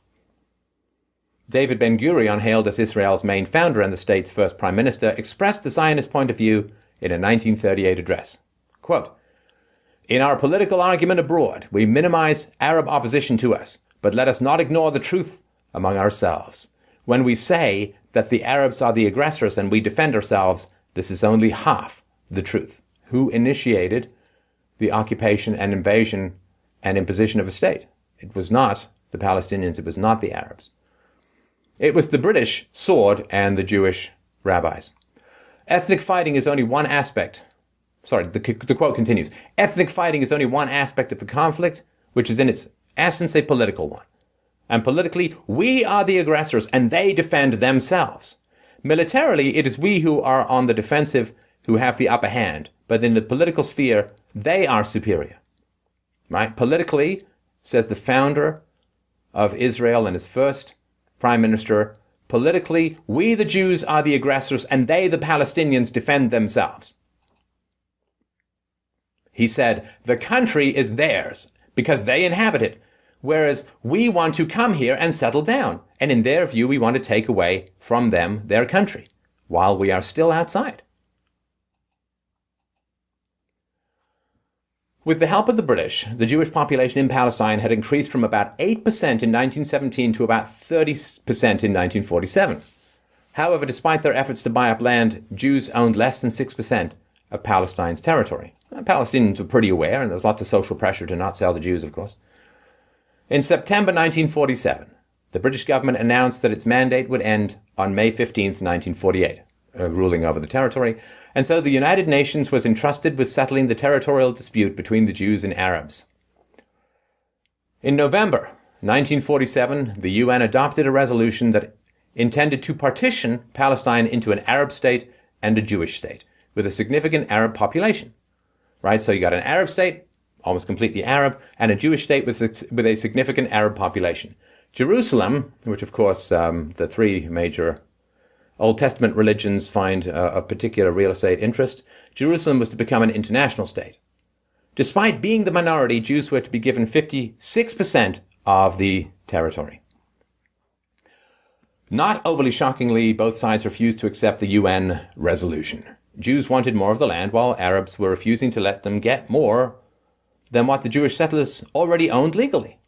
[SPEAKER 1] David Ben-Gurion, hailed as Israel's main founder and the state's first prime minister, expressed the Zionist point of view in a 1938 address. Quote, "In our political argument abroad, we minimize Arab opposition to us, but let us not ignore the truth among ourselves. When we say that the Arabs are the aggressors and we defend ourselves, this is only half the truth. Who initiated the occupation and invasion and imposition of a state? It was not the Palestinians, it was not the Arabs. It was the British sword and the Jewish rabbis. Ethnic fighting is only one aspect. Sorry, the quote continues. Ethnic fighting is only one aspect of the conflict, which is in its essence a political one. And politically, we are the aggressors and they defend themselves. Militarily, it is we who are on the defensive who have the upper hand. But in the political sphere, they are superior. Right? Politically, says the founder of Israel and his first prime minister, politically, we the Jews are the aggressors and they, the Palestinians, defend themselves. He said, the country is theirs because they inhabit it, whereas we want to come here and settle down. And in their view, we want to take away from them their country while we are still outside. With the help of the British, the Jewish population in Palestine had increased from about 8% in 1917 to about 30% in 1947. However, despite their efforts to buy up land, Jews owned less than 6% of Palestine's territory. Palestinians were pretty aware, and there was lots of social pressure to not sell the Jews, of course. In September 1947, the British government announced that its mandate would end on May 15, 1948. Ruling over the territory, and so the United Nations was entrusted with settling the territorial dispute between the Jews and Arabs. In November 1947, the UN adopted a resolution that intended to partition Palestine into an Arab state and a Jewish state, with a significant Arab population. Right, so you got an Arab state, almost completely Arab, and a Jewish state with a significant Arab population. Jerusalem, which of course the three major Old Testament religions find of particular real estate interest, Jerusalem was to become an international state. Despite being the minority, Jews were to be given 56% of the territory. Not overly shockingly, both sides refused to accept the UN resolution. Jews wanted more of the land, while Arabs were refusing to let them get more than what the Jewish settlers already owned legally.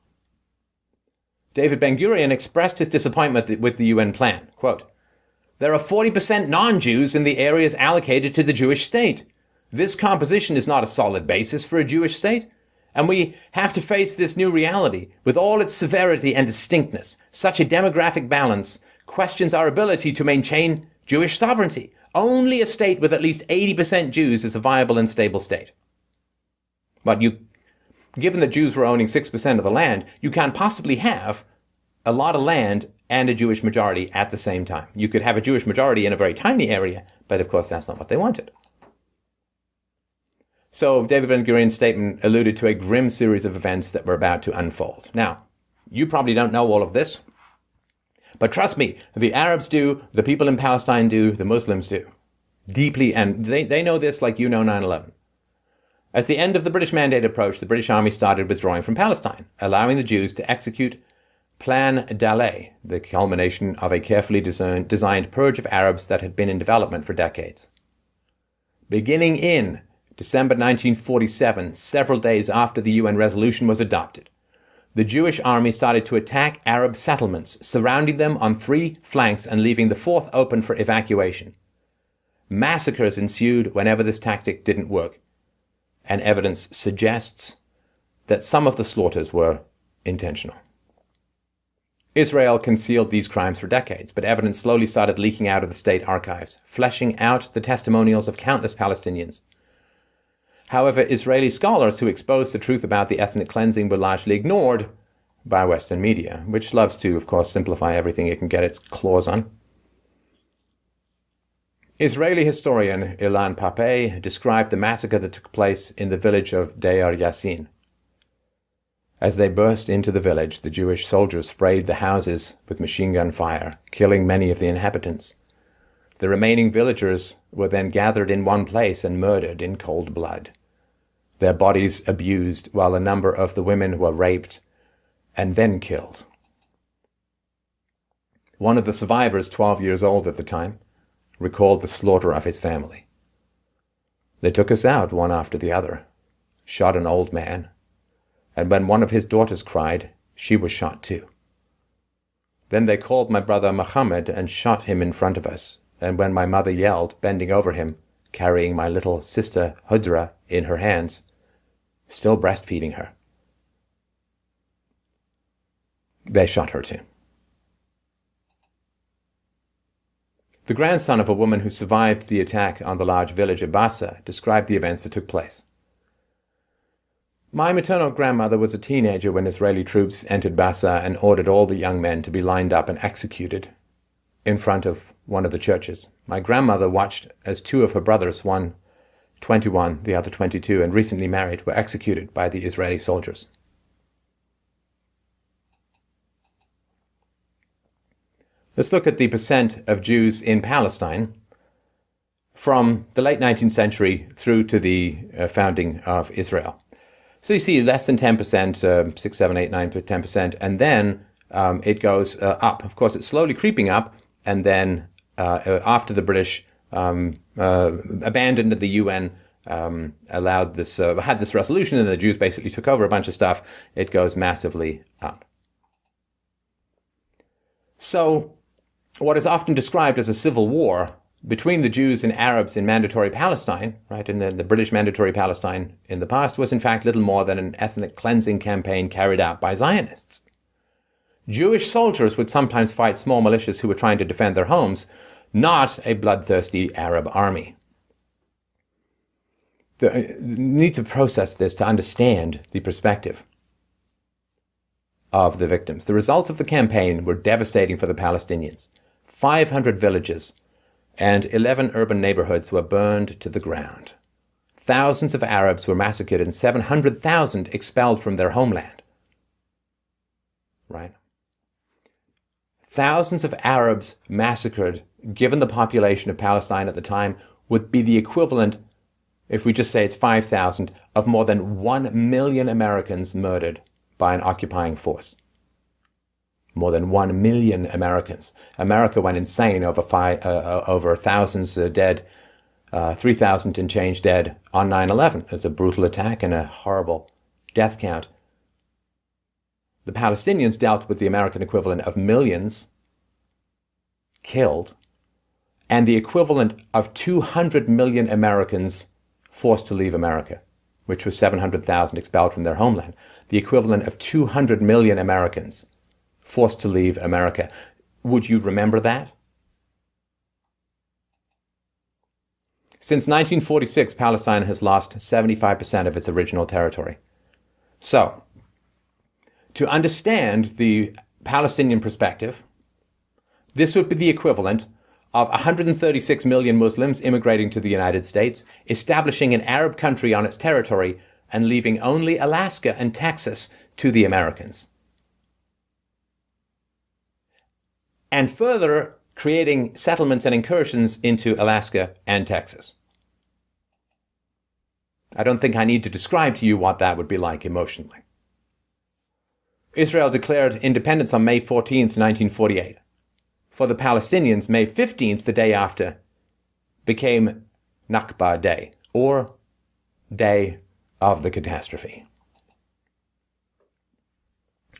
[SPEAKER 1] David Ben-Gurion expressed his disappointment with the UN plan. Quote, "There are 40% non-Jews in the areas allocated to the Jewish state. This composition is not a solid basis for a Jewish state, and we have to face this new reality with all its severity and distinctness. Such a demographic balance questions our ability to maintain Jewish sovereignty. Only a state with at least 80% Jews is a viable and stable state." But given that Jews were owning 6% of the land, you can't possibly have a lot of land and a Jewish majority at the same time. You could have a Jewish majority in a very tiny area, but of course that's not what they wanted. So David Ben-Gurion's statement alluded to a grim series of events that were about to unfold. Now, you probably don't know all of this, but trust me, the Arabs do, the people in Palestine do, the Muslims do. Deeply, and they know this like you know 9/11. As the end of the British mandate approached, the British Army started withdrawing from Palestine, allowing the Jews to execute Plan Dalais, the culmination of a carefully designed purge of Arabs that had been in development for decades. Beginning in December 1947, several days after the UN resolution was adopted, the Jewish army started to attack Arab settlements, surrounding them on three flanks and leaving the fourth open for evacuation. Massacres ensued whenever this tactic didn't work, and evidence suggests that some of the slaughters were intentional. Israel concealed these crimes for decades, but evidence slowly started leaking out of the state archives, fleshing out the testimonials of countless Palestinians. However, Israeli scholars who exposed the truth about the ethnic cleansing were largely ignored by Western media, which loves to, of course, simplify everything it can get its claws on. Israeli historian Ilan Pappé described the massacre that took place in the village of Deir Yassin. As they burst into the village, the Jewish soldiers sprayed the houses with machine gun fire, killing many of the inhabitants. The remaining villagers were then gathered in one place and murdered in cold blood. Their bodies abused, while a number of the women were raped and then killed. One of the survivors, 12 years old at the time, recalled the slaughter of his family. They took us out one after the other, shot an old man, and when one of his daughters cried, she was shot too. Then they called my brother Muhammad and shot him in front of us, and when my mother yelled, bending over him, carrying my little sister Hudra in her hands, still breastfeeding her, they shot her too. The grandson of a woman who survived the attack on the large village of Bassa described the events that took place. My maternal grandmother was a teenager when Israeli troops entered Bassa and ordered all the young men to be lined up and executed in front of one of the churches. My grandmother watched as two of her brothers, one 21, the other 22, and recently married, were executed by the Israeli soldiers. Let's look at the percent of Jews in Palestine from the late 19th century through to the founding of Israel. So you see less than 10%, 6, 7, 8, 9, 10%, and then it goes up. This Of it's slowly creeping up, and then after the British abandoned the UN, allowed this, had this resolution, and the Jews basically took over a bunch of stuff, it goes massively up. So what is often described as a civil war between the Jews and Arabs in Mandatory Palestine, right, in the British Mandatory Palestine in the past, was in fact little more than an ethnic cleansing campaign carried out by Zionists. Jewish soldiers would sometimes fight small militias who were trying to defend their homes, not a bloodthirsty Arab army. You need to process this to understand the perspective of the victims. The results of the campaign were devastating for the Palestinians. 500 villages and 11 urban neighborhoods were burned to the ground. Thousands of Arabs were massacred and 700,000 expelled from their homeland. Right? Thousands of Arabs massacred, given the population of Palestine at the time, would be the equivalent, if we just say it's 5,000, of more than 1 million Americans murdered by an occupying force. More than 1 million Americans. America went insane over thousands dead, 3,000 and change dead on 9/11. It's a brutal attack and a horrible death count. The Palestinians dealt with the American equivalent of millions killed and the equivalent of 200 million Americans forced to leave America, which was 700,000 expelled from their homeland. The equivalent of 200 million Americans forced to leave America. Would you remember that? Since 1946, Palestine has lost 75% of its original territory. So, to understand the Palestinian perspective, this would be the equivalent of 136 million Muslims immigrating to the United States, establishing an Arab country on its territory, and leaving only Alaska and Texas to the Americans. And further creating settlements and incursions into Alaska and Texas. I don't think I need to describe to you what that would be like emotionally. Israel declared independence on May 14th, 1948. For the Palestinians, May 15th, the day after, became Nakba Day, or Day of the Catastrophe.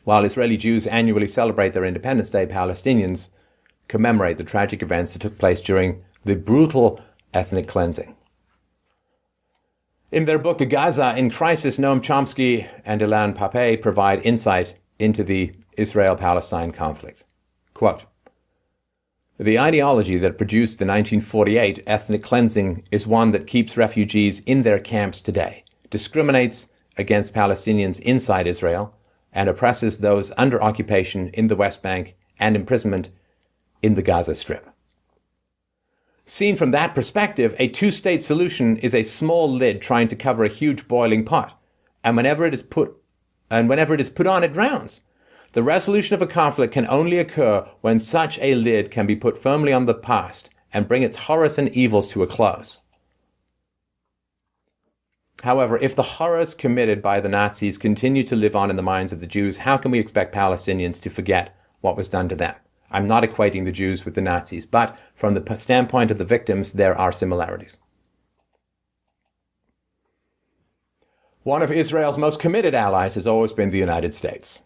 [SPEAKER 1] While Israeli Jews annually celebrate their Independence Day, Palestinians commemorate the tragic events that took place during the brutal ethnic cleansing. In their book Gaza in Crisis, Noam Chomsky and Ilan Pappé provide insight into the Israel-Palestine conflict. Quote, "The ideology that produced the 1948 ethnic cleansing is one that keeps refugees in their camps today, discriminates against Palestinians inside Israel, and oppresses those under occupation in the West Bank and imprisonment in the Gaza Strip. Seen from that perspective, a two-state solution is a small lid trying to cover a huge boiling pot, and whenever it is put and whenever it is put on, it drowns. The resolution of a conflict can only occur when such a lid can be put firmly on the past and bring its horrors and evils to a close. However, if the horrors committed by the Nazis continue to live on in the minds of the Jews, how can we expect Palestinians to forget what was done to them? I'm not equating the Jews with the Nazis, but from the standpoint of the victims, there are similarities. One of Israel's most committed allies has always been the United States.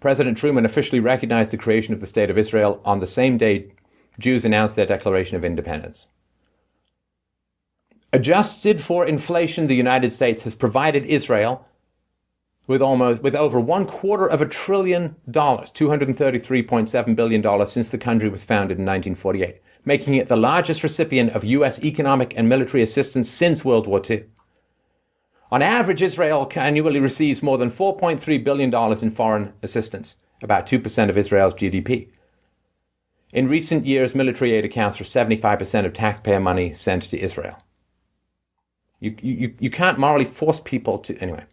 [SPEAKER 1] President Truman officially recognized the creation of the State of Israel on the same day Jews announced their Declaration of Independence. Adjusted for inflation, the United States has provided Israel with over $250 billion, $233.7 billion since the country was founded in 1948, making it the largest recipient of U.S. economic and military assistance since World War II. On average, Israel annually receives more than $4.3 billion in foreign assistance, about 2% of Israel's GDP. In recent years, military aid accounts for 75% of taxpayer money sent to Israel. You can't morally force people to... Anyway.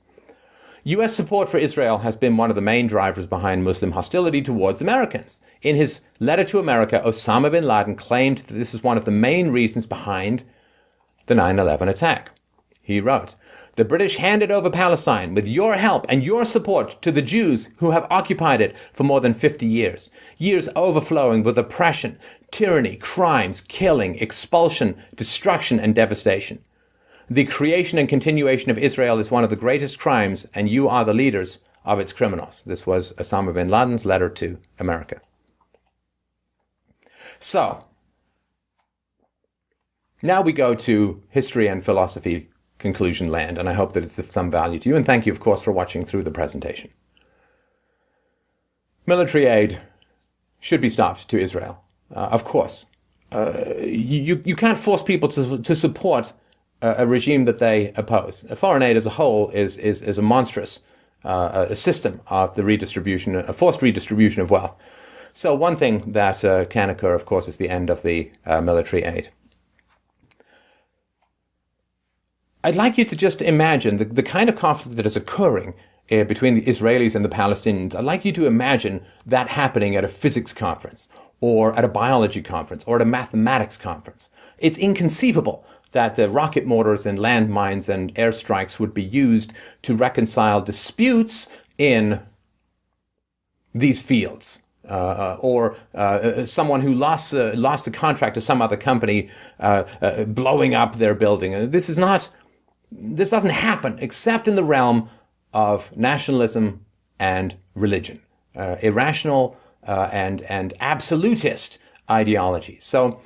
[SPEAKER 1] U.S. support for Israel has been one of the main drivers behind Muslim hostility towards Americans. In his letter to America, Osama bin Laden claimed that this is one of the main reasons behind the 9/11 attack. He wrote, "The British handed over Palestine with your help and your support to the Jews who have occupied it for more than 50 years. Years overflowing with oppression, tyranny, crimes, killing, expulsion, destruction, and devastation. The creation and continuation of Israel is one of the greatest crimes, and you are the leaders of its criminals." This was Osama bin Laden's letter to America. So, now we go to history and philosophy conclusion land, and I hope that it's of some value to you, and thank you, of course, for watching through the presentation. Military aid should be stopped to Israel, of course. You can't force people to support a regime that they oppose. Foreign aid as a whole is a monstrous a system of the redistribution, a forced redistribution of wealth. So one thing that can occur, of course, is the end of the military aid. I'd like you to just imagine the kind of conflict that is occurring between the Israelis and the Palestinians. I'd like you to imagine that happening at a physics conference, or at a biology conference, or at a mathematics conference. It's inconceivable that rocket mortars and landmines and airstrikes would be used to reconcile disputes in these fields. Or someone who lost a contract to some other company blowing up their building. This doesn't happen except in the realm of nationalism and religion, irrational and absolutist ideologies. So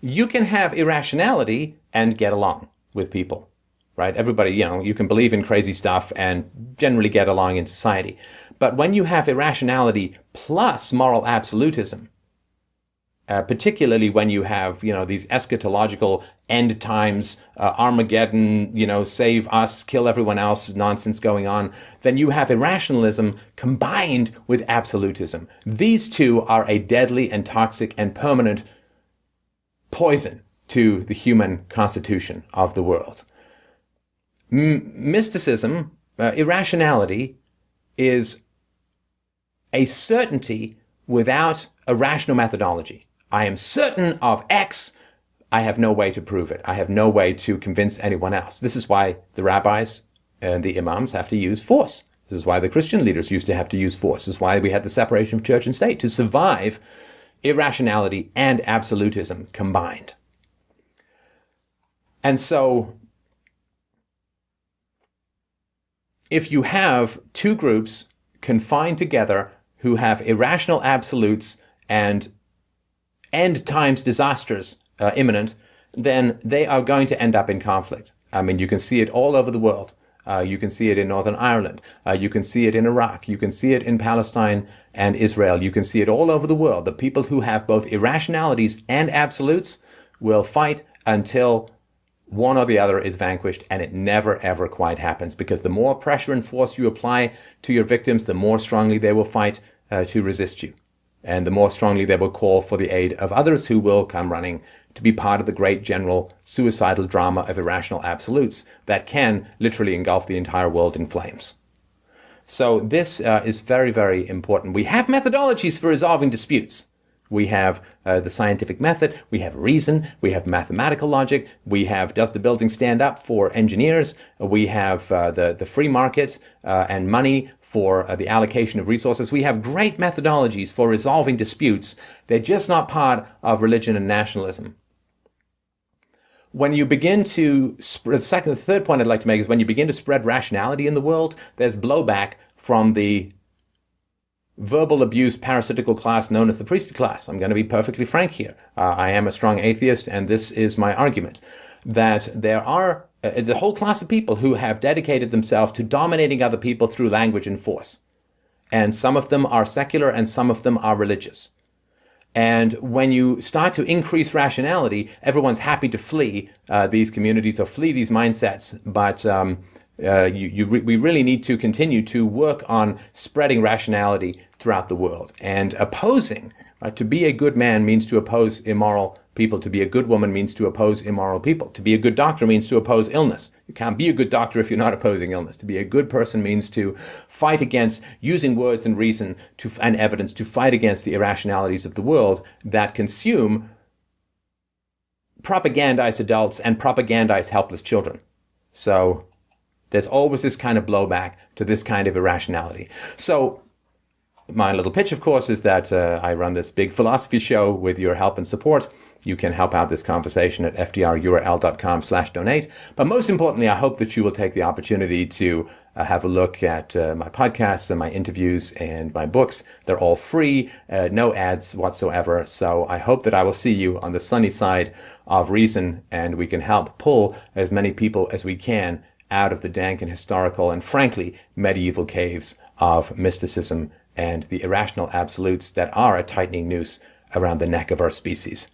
[SPEAKER 1] you can have irrationality and get along with people, right? Everybody, you can believe in crazy stuff and generally get along in society. But when you have irrationality plus moral absolutism, particularly when you have, these eschatological end times, Armageddon, save us, kill everyone else nonsense going on, then you have irrationalism combined with absolutism. These two are a deadly and toxic and permanent poison to the human constitution of the world. Mysticism, irrationality, is a certainty without a rational methodology. I am certain of X. I have no way to prove it. I have no way to convince anyone else. This is why the rabbis and the imams have to use force. This is why the Christian leaders used to have to use force. This is why we had the separation of church and state, to survive irrationality and absolutism combined. And so, if you have two groups confined together who have irrational absolutes and end times disasters imminent, then they are going to end up in conflict. I mean, you can see it all over the world. You can see it in Northern Ireland. You can see it in Iraq. You can see it in Palestine and Israel. You can see it all over the world. The people who have both irrationalities and absolutes will fight until one or the other is vanquished, and it never, ever quite happens, because the more pressure and force you apply to your victims, the more strongly they will fight to resist you. And the more strongly they will call for the aid of others who will come running to be part of the great general suicidal drama of irrational absolutes that can literally engulf the entire world in flames. So this is very, very important. We have methodologies for resolving disputes. We have the scientific method, we have reason, we have mathematical logic, we have does the building stand up for engineers, we have the free market and money for the allocation of resources. We have great methodologies for resolving disputes. They're just not part of religion and nationalism. When you begin to spread, the third point I'd like to make is when you begin to spread rationality in the world, there's blowback from the verbal abuse parasitical class known as the priestly class. I'm going to be perfectly frank here. I am a strong atheist, and this is my argument, that there are a whole class of people who have dedicated themselves to dominating other people through language and force. And some of them are secular and some of them are religious. And when you start to increase rationality, everyone's happy to flee these communities or flee these mindsets, but we really need to continue to work on spreading rationality throughout the world. And opposing, right, to be a good man means to oppose immoral people. To be a good woman means to oppose immoral people. To be a good doctor means to oppose illness. You can't be a good doctor if you're not opposing illness. To be a good person means to fight against using words and reason and evidence to fight against the irrationalities of the world that consume, propagandize adults and propagandize helpless children. So there's always this kind of blowback to this kind of irrationality. So my little pitch, of course, is that I run this big philosophy show with your help and support. You can help out this conversation at fdrurl.com/donate. But most importantly, I hope that you will take the opportunity to have a look at my podcasts and my interviews and my books. They're all free, no ads whatsoever. So I hope that I will see you on the sunny side of reason, and we can help pull as many people as we can out of the dank and historical and frankly medieval caves of mysticism and the irrational absolutes that are a tightening noose around the neck of our species.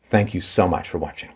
[SPEAKER 1] Thank you so much for watching.